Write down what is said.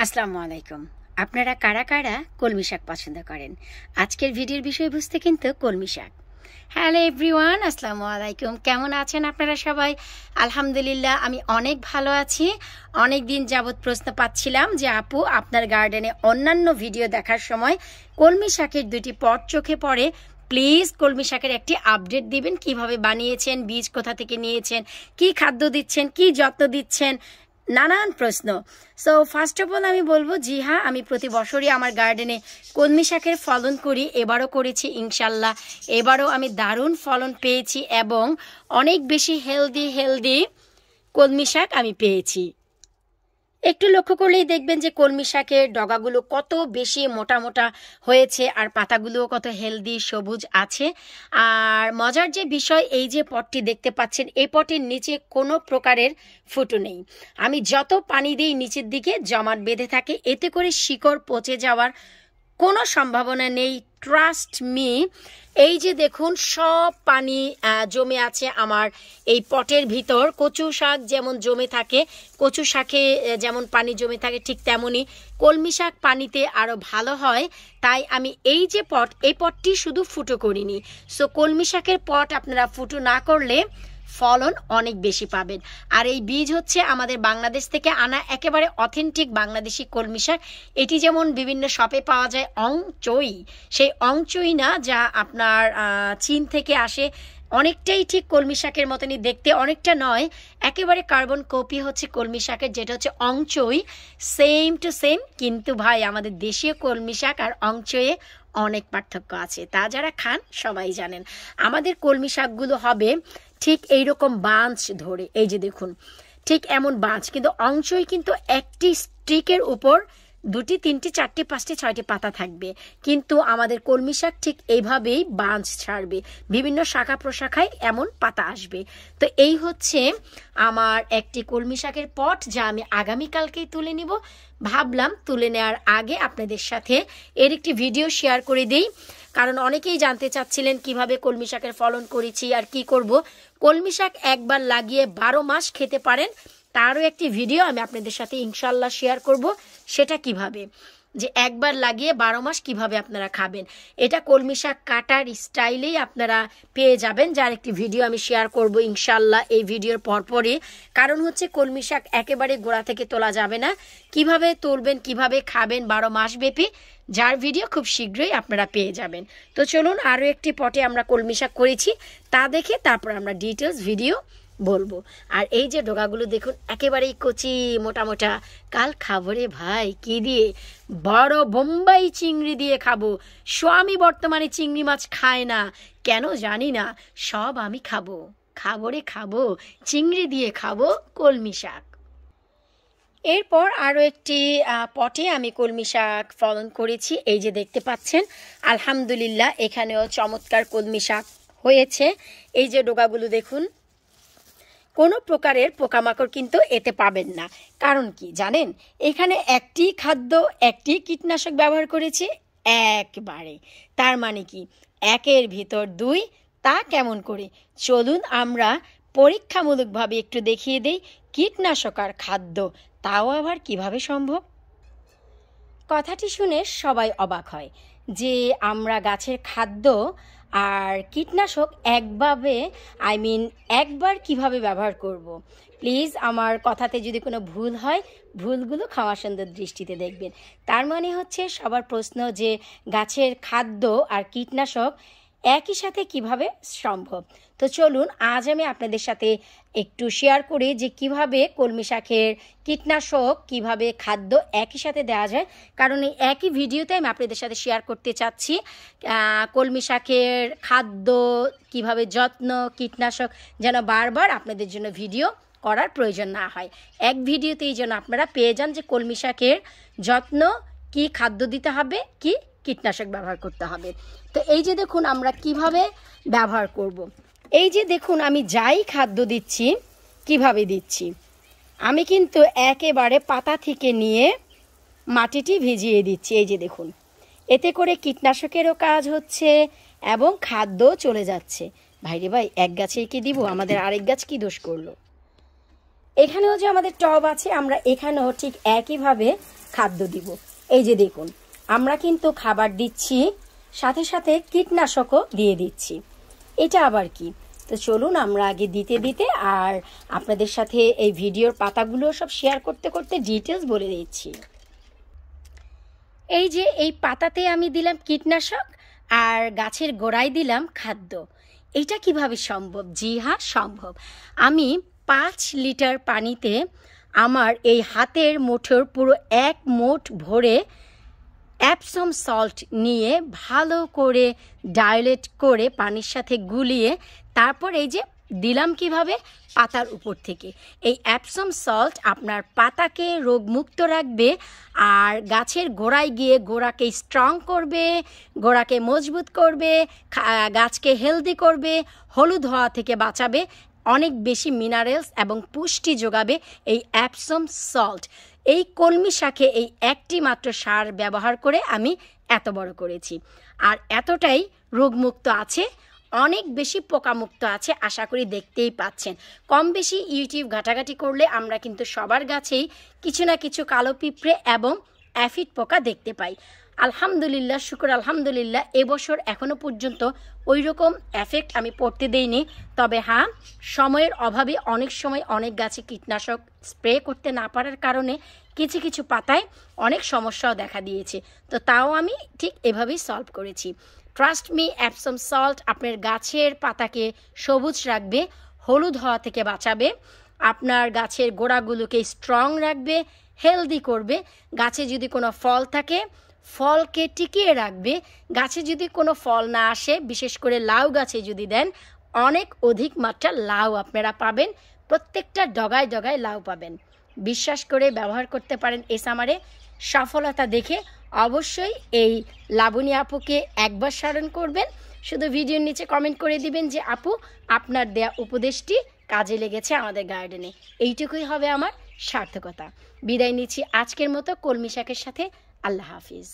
আসসালামু আলাইকুম। আপনারা কারা কারা কলমি শাক পছন্দ করেন? আজকের ভিডিওর বিষয়বস্তু কিন্তু কলমি শাক। হ্যালো এভরিওয়ান, আসসালামু আলাইকুম। কেমন আছেন আপনারা সবাই? আলহামদুলিল্লাহ আমি অনেক ভালো আছি। অনেক দিন যাবৎ প্রশ্ন পাচ্ছিলাম যে আপু আপনার গার্ডেনে অন্যান্য ভিডিও দেখার সময় কলমি শাকের দুটি পট চোখে পড়ে, প্লিজ কলমি শাকের একটি আপডেট দিবেন, কিভাবে বানিয়েছেন, বীজ কোথা থেকে নিয়েছেন, কি খাদ্য দিচ্ছেন, কি যত্ন দিচ্ছেন, নানান প্রশ্ন। সো ফার্স্ট অফ অল আমি বলবো জি হ্যাঁ, আমি প্রতি বছরই আমার গার্ডেনে কলমি শাকের ফলন করি। এবারও করেছি ইনশাল্লাহ। এবারও আমি দারুণ ফলন পেয়েছি এবং অনেক বেশি হেলদি কলমি শাক আমি পেয়েছি। একটু লক্ষ্য করলেই দেখবেন যে কলমি শাকের ডগাগুলো কত বেশি মোটা মোটা হয়েছে আর পাতাগুলোও কত হেলদি সবুজ আছে। আর মজার যে বিষয়, এই যে পটটি দেখতে পাচ্ছেন, এই পটের নিচে কোনো প্রকারের ফুটো নেই। আমি যত পানি দিই নিচের দিকে জমাট বেঁধে থাকে, এতে করে শিকড় পচে যাওয়ার কোনো সম্ভাবনা নেই। Trust me. এই যে দেখুন সব পানি জমে আছে আমার এই পটের ভিতর। কচু শাক যেমন জমে থাকে, কচু শাকে যেমন পানি জমে থাকে, ঠিক তেমনই কলমি শাক পানিতে আরও ভালো হয়। তাই আমি এই যে পট, এই পটটি শুধু ফুটো করিনি। সো কলমি শাকের পট আপনারা ফুটো না করলে ফলন অনেক বেশি পাবেন। আর এই বীজ হচ্ছে আমাদের বাংলাদেশ থেকে আনা একেবারে অথেন্টিক বাংলাদেশি কলমি শাক। এটি যেমন বিভিন্ন শপে পাওয়া যায় চই, সেই চই না, যা আপনার চীন থেকে আসে। অনেকটাই ঠিক কলমি শাকের মতনই দেখতে, অনেকটা নয়, একেবারে কার্বন কপি হচ্ছে কলমি শাকের, যেটা হচ্ছে চই, সেম টু সেম। কিন্তু ভাই আমাদের দেশীয় কলমি শাক আর চইয়ে অনেক পার্থক্য আছে, তা যারা খান সবাই জানেন। আমাদের কলমি শাকগুলো হবে ঠিক এইরকম বাঁচ ধরে, এই যে দেখুন ঠিক এমন বাঁচ, কিন্তু চই কিন্তু একটি স্টিকের উপর 2টি 3টি 4টি 5টি 6টি পাতা থাকবে, কিন্তু আমাদের কলমি শাক ঠিক এইভাবেই বাঁচ ছাড়বে, বিভিন্ন শাখা প্রশাখায় এমন পাতা আসবে। তো এই হচ্ছে আমার একটি কলমি শাকের পট, যা আমি আগামীকালকেই তুলে নিব। ভাবলাম তুলে নেওয়ার আগে আপনাদের সাথে এর একটি ভিডিও শেয়ার করে দিই, কারণ অনেকেই জানতে চাচ্ছিলেন কিভাবে কলমি শাকের ফলন করেছি আর কি করব। কলমি শাক একবার লাগিয়ে 12 মাস খেতে পারেন, তারও একটি ভিডিও আমি আপনাদের সাথে ইনশাল্লাহ শেয়ার করব। সেটা কিভাবে, যে একবার লাগিয়ে 12 মাস কিভাবে আপনারা খাবেন, এটা কলমি শাক কাটার স্টাইলেই আপনারা পেয়ে যাবেন, যার একটি ভিডিও আমি শেয়ার করব ইনশাল্লাহ এই ভিডিওর পরপরই। কারণ হচ্ছে কলমি শাক একেবারে গোড়া থেকে তোলা যাবে না, কিভাবে তুলবেন, কিভাবে খাবেন 12 মাস ব্যাপী, যার ভিডিও খুব শীঘ্রই আপনারা পেয়ে যাবেন। তো চলুন আরও একটি পটে আমরা কলমি শাক করেছি তা দেখে তারপর আমরা ডিটেলস ভিডিও বলবো। আর এই যে ডগাগুলো দেখুন একেবারেই কচি মোটা মোটা। কাল খাবো রে ভাই, কি দিয়ে? বড় বোম্বাই চিংড়ি দিয়ে খাবো। স্বামী বর্তমানে চিংড়ি মাছ খায় না, কেন জানি না, সব আমি খাবো। খাবো রে খাবো, চিংড়ি দিয়ে খাবো কলমি শাক। এরপর আরও একটি পটে আমি কলমি শাক ফলন করেছি, এই যে দেখতে পাচ্ছেন। আলহামদুলিল্লাহ এখানেও চমৎকার কলমি শাক হয়েছে। এই যে ডগাগুলো দেখুন, কোনো প্রকারের পোকামাকড় কিন্তু এতে পাবেন না। কারণ কি জানেন, এখানে একটি খাদ্য, একটি কীটনাশক ব্যবহার করেছি একবারে। তার মানে কি 1-এর ভিতর 2, তা কেমন করে? চলুন আমরা পরীক্ষামূলকভাবে একটু দেখিয়ে দেই কীটনাশক আর খাদ্য, তাও আবার কিভাবে সম্ভব। কথাটি শুনে সবাই অবাক হয় যে আমরা গাছের খাদ্য আর কীটনাশক একবার কিভাবে ব্যবহার করব। প্লিজ আমার কথাতে যদি কোনো ভুল হয়, ভুলগুলো ক্ষমা সুন্দর দৃষ্টিতে দেখবেন। তার মানে হচ্ছে সবার প্রশ্ন যে গাছের খাদ্য আর কীটনাশক একই সাথে কিভাবে সম্ভব। তো চলুন আজ আমি আপনাদের সাথে একটু শেয়ার করি যে কিভাবে কলমি শাকের কীটনাশক, কিভাবে খাদ্য একই সাথে দেওয়া যায়। কারণ এই একই ভিডিওতে আমি আপনাদের সাথে শেয়ার করতে চাচ্ছি কলমি শাকের খাদ্য, কিভাবে যত্ন, কীটনাশক, যেন বারবার আপনাদের জন্য ভিডিও করার প্রয়োজন না হয়। এক ভিডিওতেই যেন আপনারা পেয়ে যান যে কলমি শাকের যত্ন, কি খাদ্য দিতে হবে, কি কীটনাশক ব্যবহার করতে হবে। তো এই যে দেখুন আমরা কিভাবে ব্যবহার করব। এই যে দেখুন আমি যাই খাদ্য দিচ্ছি, কিভাবে দিচ্ছি, আমি কিন্তু একেবারে পাতা থেকে নিয়ে মাটিটি ভিজিয়ে দিচ্ছি। এই যে দেখুন, এতে করে কীটনাশকেরও কাজ হচ্ছে এবং খাদ্যও চলে যাচ্ছে। ভাইরে ভাই, এক গাছেই কি দিব, আমাদের আরেক গাছ কি দোষ করলো? এখানেও যে আমাদের টব আছে, আমরা এখানেও ঠিক একইভাবে খাদ্য দিব। এই যে দেখুন, আমরা কিন্তু খাবার দিচ্ছি, সাথে সাথে কীটনাশকও দিয়ে দিচ্ছি। এটা আবার কি? তো চলুন আমরা আগে দিতে দিতে আর আপনাদের সাথে এই ভিডিওর পাতাগুলো সব শেয়ার করতে করতে ডিটেলস বলে দিচ্ছি। এই যে এই পাতাতে আমি দিলাম কীটনাশক আর গাছের গোড়ায় দিলাম খাদ্য। এটা কিভাবে সম্ভব? জি হ্যাঁ, সম্ভব। আমি 5 লিটার পানিতে আমার এই হাতের মুঠোর পুরো 1 মুঠ ভরে অ্যাপসম সল্ট নিয়ে ভালো করে ডাইলেট করে পানির সাথে গুলিয়ে তারপর এই যে দিলাম কিভাবে, পাতার উপর থেকে। এই অ্যাপসম সল্ট আপনার পাতাকে রোগমুক্ত রাখবে আর গাছের গোড়ায় গিয়ে গোড়াকে স্ট্রং করবে, গোড়াকে মজবুত করবে, গাছকে হেলদি করবে, হলুদ হওয়া থেকে বাঁচাবে, অনেক বেশি মিনারেলস এবং পুষ্টি যোগাবে এই অ্যাপসম সল্ট। এই কলমি শাকে এই একটি মাত্র সার ব্যবহার করে আমি এত বড় করেছি। আর এতটাই রোগমুক্ত আছে, অনেক বেশি পোকামুক্ত আছে, আশা করি দেখতেই পাচ্ছেন। কম বেশি ইউটিউব ঘাটাঘাটি করলে আমরা কিন্তু সবার গাছেই কিছু না কিছু কালো পিঁপড়ে এবং অ্যাফিড পোকা দেখতে পাই। আলহামদুলিল্লাহ, শুকর আলহামদুলিল্লাহ, এবছর এখনও পর্যন্ত ওই রকম এফেক্ট আমি পড়তে দেইনি। তবে হ্যাঁ, সময়ের অভাবে অনেক সময় অনেক গাছে কীটনাশক স্প্রে করতে না পারার কারণে কিছু কিছু পাতায় অনেক সমস্যাও দেখা দিয়েছে। তো তাও আমি ঠিক এভাবেই সলভ করেছি। ট্রাস্ট মি, অ্যাপসম সল্ট আপনার গাছের পাতাকে সবুজ রাখবে, হলুদ হওয়া থেকে বাঁচাবে, আপনার গাছের গোড়াগুলোকে স্ট্রং রাখবে, হেলদি করবে, গাছে যদি কোনো ফল থাকে ফলকে টিকিয়ে রাখবে, গাছে যদি কোনো ফল না আসে, বিশেষ করে লাউ গাছে যদি দেন অনেক অধিক মাত্রা লাউ আপনারা পাবেন, প্রত্যেকটা ডগায় ডগায় লাউ পাবেন। বিশ্বাস করে ব্যবহার করতে পারেন। এই সামারে সফলতা দেখে অবশ্যই এই লাবণী আপুকে একবার স্মরণ করবেন। শুধু ভিডিওর নিচে কমেন্ট করে দিবেন যে আপু আপনার দেয়া উপদেশটি কাজে লেগেছে আমাদের গার্ডেনে। এইটুকুই হবে আমার সার্থকতা। বিদায় নিচ্ছি আজকের মতো কলমি শাকের সাথে। আল্লাহ হাফিজ।